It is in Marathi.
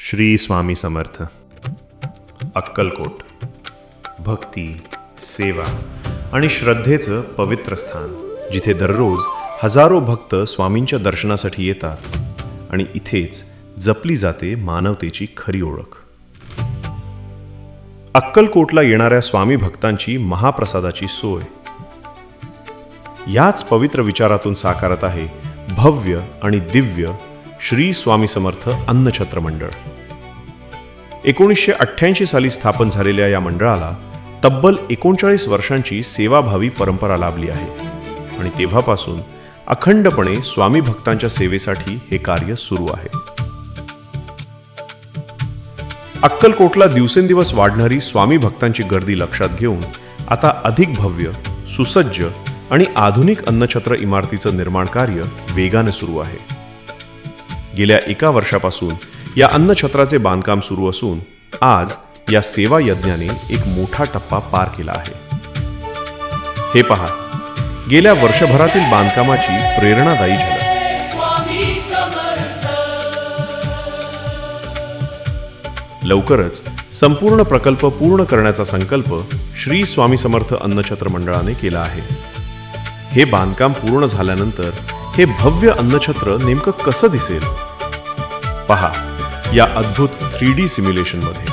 श्री स्वामी समर्थ. अक्कलकोट भक्ती, सेवा आणि श्रद्धेचं पवित्र स्थान, जिथे दररोज हजारो भक्त स्वामींच्या दर्शनासाठी येतात आणि इथेच जपली जाते मानवतेची खरी ओळख. अक्कलकोटला येणाऱ्या स्वामी भक्तांची महाप्रसादाची सोय याच पवित्र विचारातून साकारत आहे भव्य आणि दिव्य श्री स्वामी समर्थ अन्नछत्र मंडळ. 1988 साली स्थापन झालेल्या या मंडळाला तब्बल 39 वर्षांची सेवाभावी परंपरा लाभली आहे आणि तेव्हापासून अखंडपणे स्वामी भक्तांच्या सेवेसाठी हे कार्य सुरू आहे. अक्कलकोटला दिवसेंदिवस वाढणारी स्वामी भक्तांची गर्दी लक्षात घेऊन आता अधिक भव्य, सुसज्ज आणि आधुनिक अन्नछत्र इमारतीचं निर्माण कार्य वेगाने सुरू आहे. गेल्या 1 वर्षापासून या अन्नछत्राचे बांधकाम सुरू असून आज या सेवा यज्ञाने एक मोठा टप्पा पार केला आहे. हे पहा, गेल्या वर्षभरातील बांधकामाची प्रेरणादायी झलक. लवकरच संपूर्ण प्रकल्प पूर्ण करण्याचा संकल्प श्री स्वामी समर्थ अन्नछत्र मंडळाने केला आहे. हे बांधकाम पूर्ण झाल्यानंतर हे भव्य अन्नछत्र नेमकं कसं दिसेल पहा या अद्भुत 3D सिम्युलेशनमध्ये.